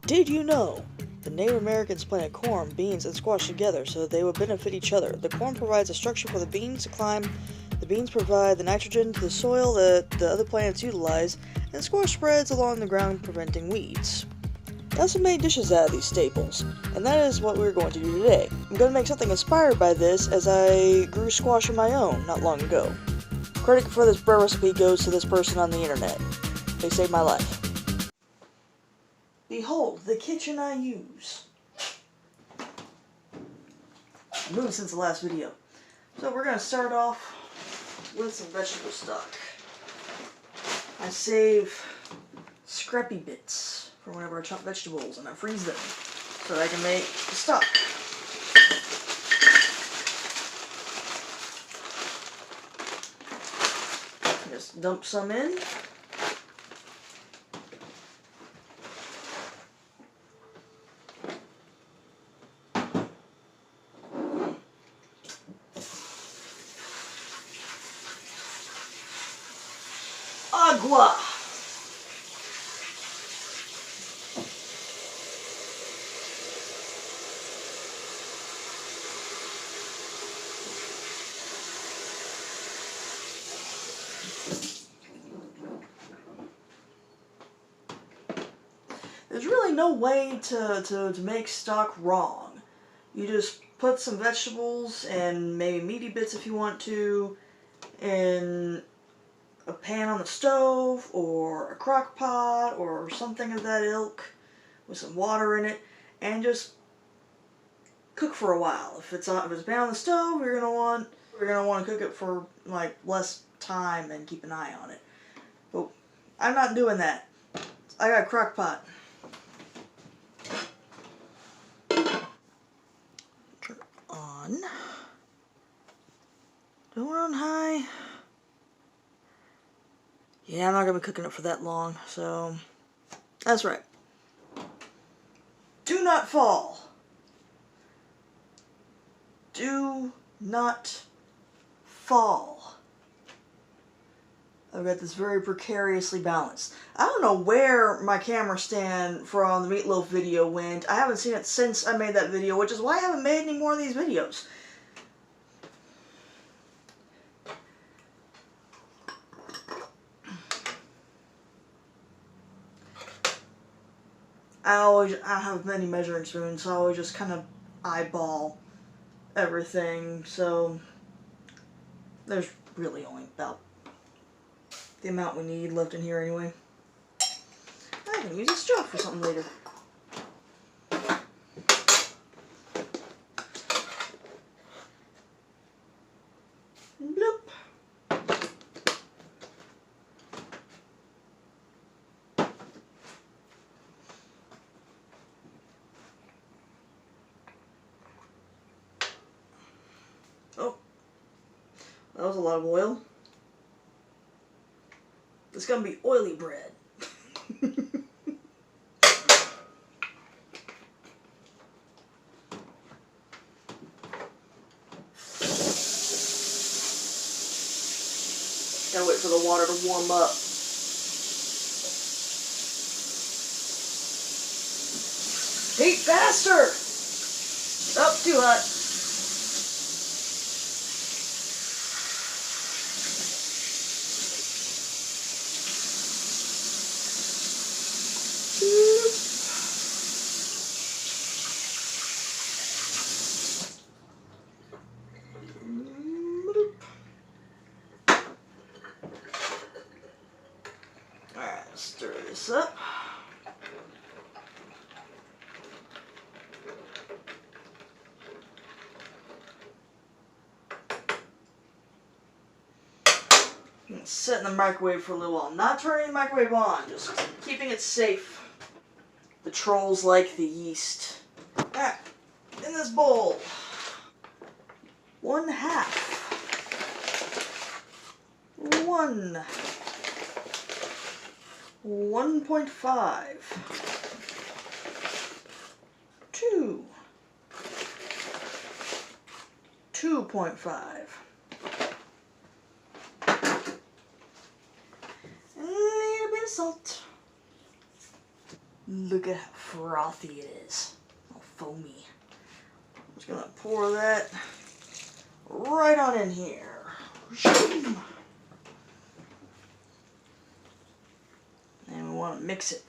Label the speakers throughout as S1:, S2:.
S1: Did you know? The Native Americans planted corn, beans, and squash together so that they would benefit each other. The corn provides a structure for the beans to climb, the beans provide the nitrogen to the soil that the other plants utilize, and the squash spreads along the ground preventing weeds. They also made dishes out of these staples, and that is what we're going to do today. I'm going to make something inspired by this as I grew squash of my own not long ago. Credit for this bread recipe goes to this person on the internet. They saved my life. Behold, the kitchen I use. I moved since the last video. So we're going to start off with some vegetable stock. I save scrappy bits for whenever I chop vegetables and I freeze them so that I can make the stock. Just dump some in. Agua. There's really no way to make stock wrong. You just put some vegetables and maybe meaty bits if you want to in a pan on the stove or a crock pot or something of that ilk with some water in it and just cook for a while. If it's been on the stove, we're gonna want to cook it for like less time and keep an eye on it. But I'm not doing that. I got a crock pot. Turn it on. Don't run high. Yeah, I'm not going to be cooking it for that long, so that's right. Do not fall. Do not fall. I've got this very precariously balanced. I don't know where my camera stand from the meatloaf video went. I haven't seen it since I made that video, which is why I haven't made any more of these videos. I don't have many measuring spoons, so I always just kind of eyeball everything, so there's really only about the amount we need left in here anyway. I can use a straw for something later. Bloop. Oh, that was a lot of oil. It's gonna be oily bread. Gotta wait for the water to warm up. Heat faster! Oh, too hot. Alright, stir this up. Set in the microwave for a little while. Not turning the microwave on, just keeping it safe. The trolls like the yeast. Alright, in this bowl, 1/2, 1.5, 2, 2.5. Salt. Look at how frothy it is. How foamy. I'm just gonna pour that right on in here. And we want to mix it.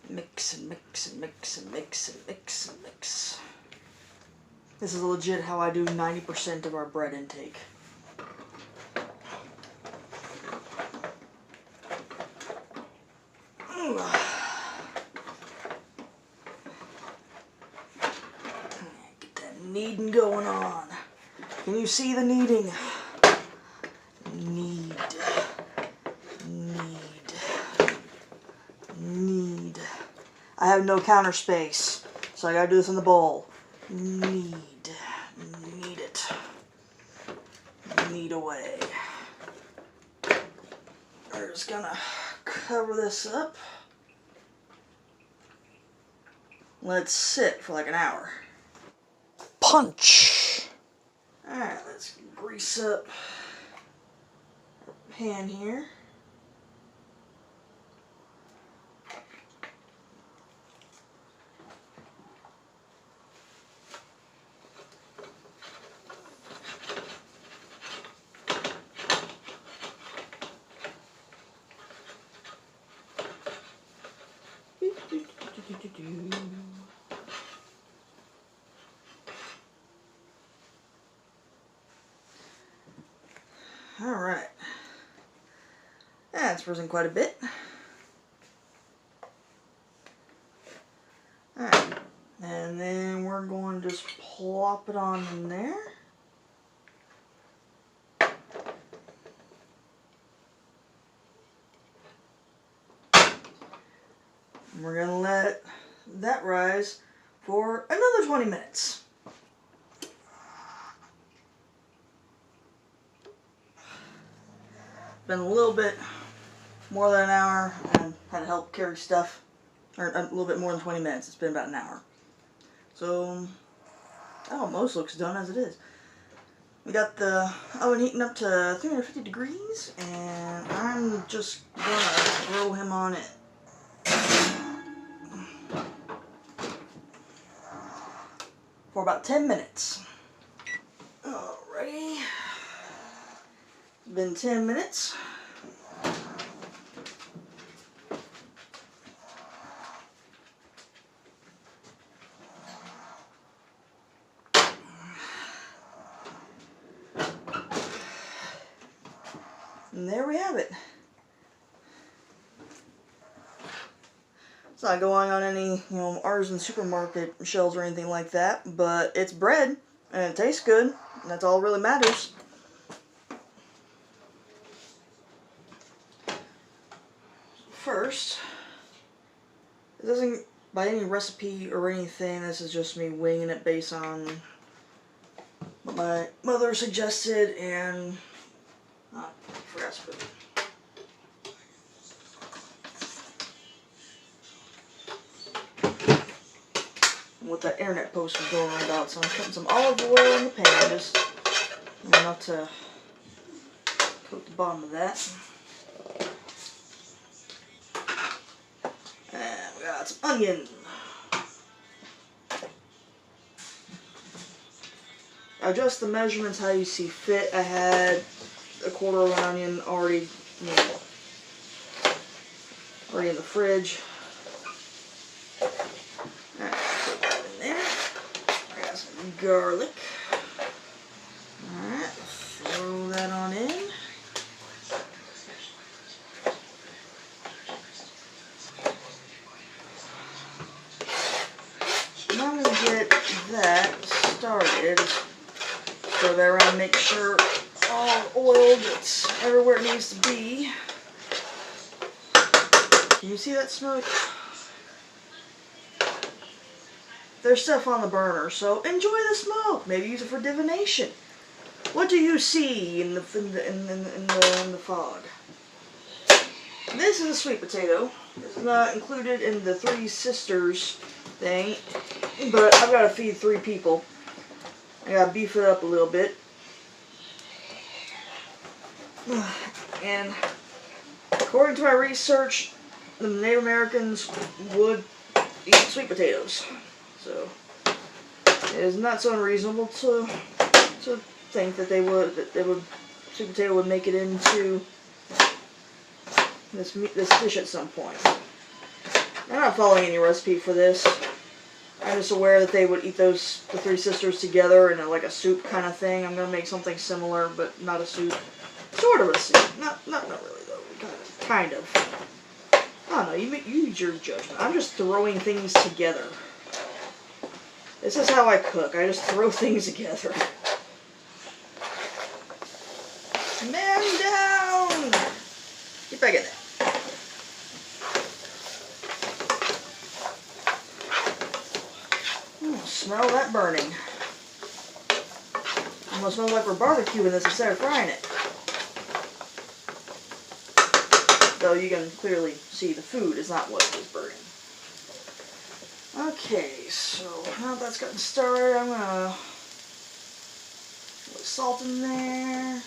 S1: Mix and mix and mix and mix and mix and mix. This is legit how I do 90% of our bread intake. Get that kneading going on. Can you see the kneading? Knead. I have no counter space, so I gotta do this in the bowl. Knead it. Knead away. We're just gonna cover this up. Let it sit for like an hour. Punch! Alright, let's grease up our pan here. Alright. That's risen quite a bit. Alright. And then we're going to just plop it on in there. And we're going to let that rise for another 20 minutes. Been a little bit more than an hour and had to help carry stuff, or a little bit more than 20 minutes. It's been about an hour. So that almost looks done as it is. We got the oven heating up to 350 degrees and I'm just gonna throw him on it. For about 10 minutes. Alrighty. It's been 10 minutes. And there we have it. It's not going on any, artisan supermarket shelves or anything like that, but it's bread and it tastes good, and that's all that really matters. First, it doesn't, by any recipe or anything, this is just me winging it based on what my mother suggested, and I forgot to put it. What that internet post was going on about, so I'm putting some olive oil in the pan, just enough to coat the bottom of that. And we got some onion. Adjust the measurements how you see fit. I had a quarter of an onion already, already in the fridge. Alright, put that in there. I got some garlic. Alright, throw that on in. And I'm going to get that started. Throw that around, make sure all the oil gets everywhere it needs to be. Can you see that smoke? There's stuff on the burner, so enjoy the smoke. Maybe use it for divination. What do you see in the fog? This is a sweet potato. This is not included in the Three Sisters thing, but I've got to feed 3 people. I gotta beef it up a little bit. And according to my research, the Native Americans would eat sweet potatoes. So it is not so unreasonable to think that sweet potato would make it into this dish at some point. I'm not following any recipe for this. I'm just aware that they would eat the three sisters together in like a soup kind of thing. I'm gonna make something similar, but not a soup. Sort of a soup. Not really though. Kind of. I don't know. You use your judgment. I'm just throwing things together. This is how I cook. I just throw things together. Man down! Get back in there. Smell that burning. Almost smells like we're barbecuing this instead of frying it. Though you can clearly see the food is not what is burning. Okay, so now that's gotten started, I'm gonna put salt in there.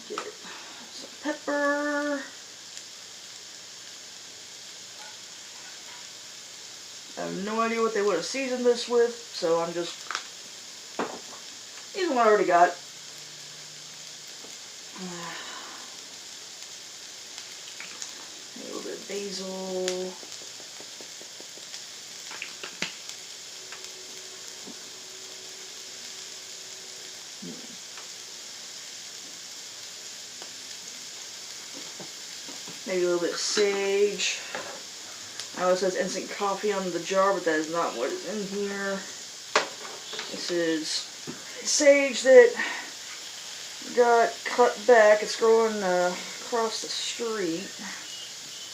S1: Get some pepper. I have no idea what they would have seasoned this with, so I'm just using what I already got. A little bit of basil. Maybe a little bit of sage. I know it says instant coffee on the jar, but that is not what is in here. This is sage that got cut back. It's growing across the street.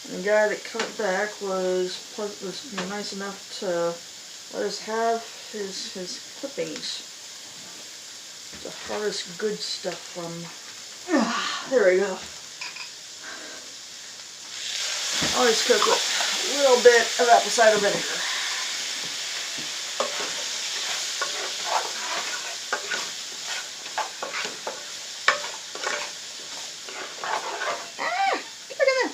S1: And the guy that cut it back was nice enough to let us have his clippings. To harvest good stuff from. There we go. Always cook with a little bit of apple cider vinegar. Get back in there.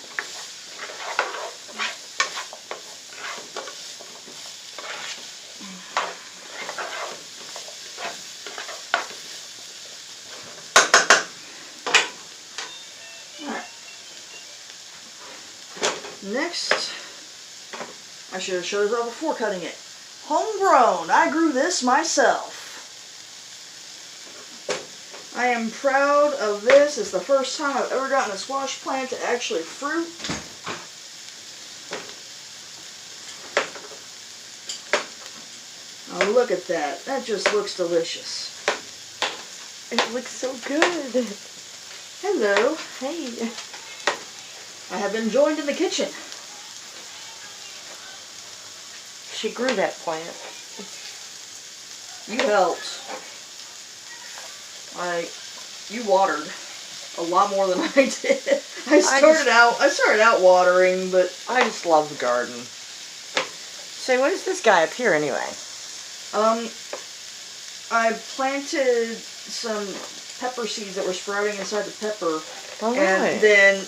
S1: Next, I should have showed this off before cutting it. Homegrown. I grew this myself. I am proud of this. It's the first time I've ever gotten a squash plant to actually fruit. Oh, look at that. That just looks delicious.
S2: It looks so good.
S1: Hello. Hey. I have been joined in the kitchen.
S2: She grew that plant.
S1: You helped. You watered a lot more than I did. I started out watering, but
S2: I just love the garden. Say, what is this guy up here anyway?
S1: I planted some pepper seeds that were sprouting inside the pepper.
S2: Oh, really?
S1: And then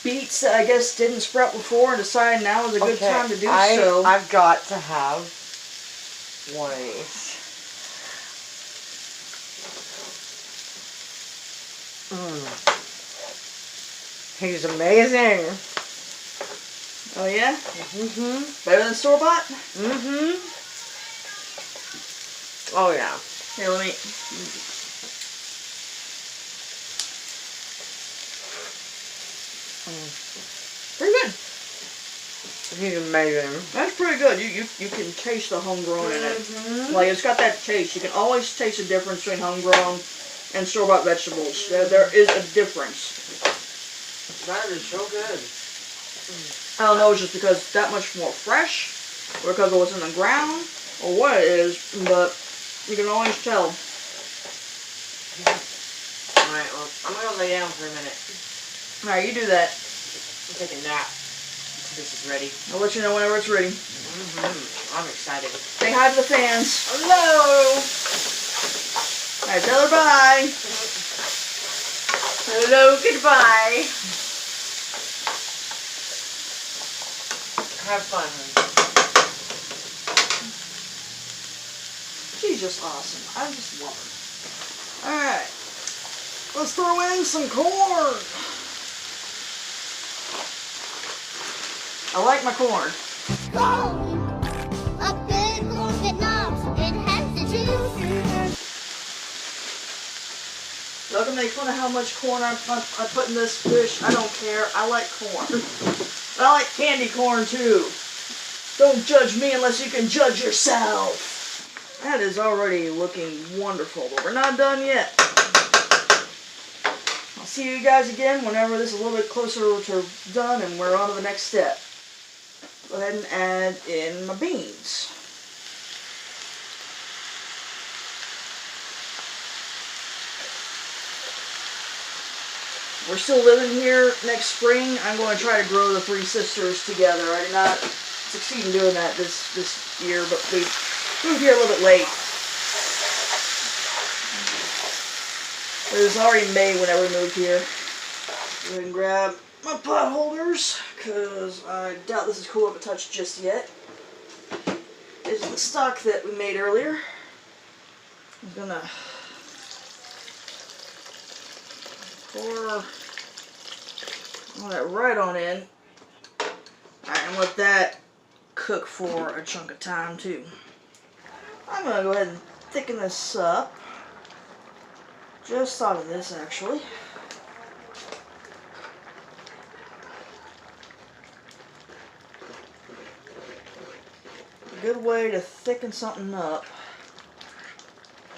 S1: beets that I guess didn't sprout before and decided now is a good time to do so.
S2: I've got to have one of these. He's amazing.
S1: Oh yeah?
S2: Mm-hmm.
S1: Better than store-bought?
S2: Mm-hmm. Oh yeah.
S1: Here, let me... Pretty good.
S2: He's amazing.
S1: That's pretty good. You can taste the homegrown in it. Like, it's got that taste. You can always taste the difference between homegrown and store-bought vegetables. There is a difference.
S2: That is so good.
S1: I don't know, it's just because that much more fresh, or because of what's in the ground, or what it is, but you can always tell.
S2: Alright, well, I'm going to lay down for a minute.
S1: Alright, you do that.
S2: I'm taking a nap. This is ready.
S1: I'll let you know whenever it's ready.
S2: I'm excited.
S1: Say hi to the fans.
S2: Hello!
S1: Alright, tell her bye.
S2: Hello, goodbye. Have fun, honey.
S1: She's just awesome. I just love her. Alright. Let's throw in some corn. I like my corn.
S3: Corn! A good corn that knobs. It has the juice.
S1: Y'all can make fun of how much corn I put in this dish. I don't care. I like corn. I like candy corn too. Don't judge me unless you can judge yourself. That is already looking wonderful, but we're not done yet. I'll see you guys again whenever this is a little bit closer to done and we're on to the next step. Go ahead and add in my beans. We're still living here. Next spring, I'm going to try to grow the three sisters together. I did not succeed in doing that this year, but we moved here a little bit late. It was already May whenever we moved here. Go ahead and grab my pot holders, because I doubt this is cool to touch just yet. This is the stock that we made earlier. I'm gonna pour all that right on in. Alright, and let that cook for a chunk of time too. I'm gonna go ahead and thicken this up. Just thought of this actually. A good way to thicken something up.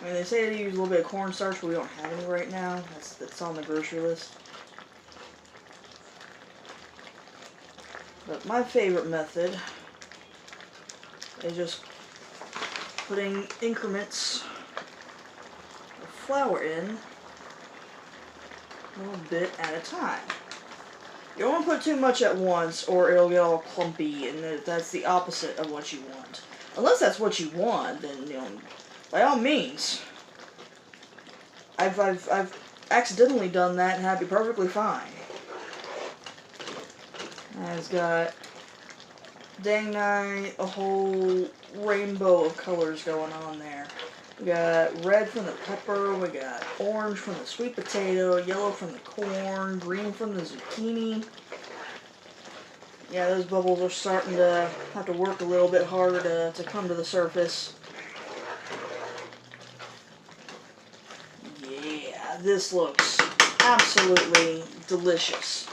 S1: I mean, they say to use a little bit of cornstarch, but we don't have any right now. That's on the grocery list. But my favorite method is just putting increments of flour in a little bit at a time. You don't want to put too much at once or it'll get all clumpy, and that's the opposite of what you want. Unless that's what you want, then, you know, by all means. I've accidentally done that and had to be perfectly fine. And it's got dang nigh a whole rainbow of colors going on there. We got red from the pepper, we got orange from the sweet potato, yellow from the corn, green from the zucchini. Yeah, those bubbles are starting to have to work a little bit harder to come to the surface. Yeah, this looks absolutely delicious.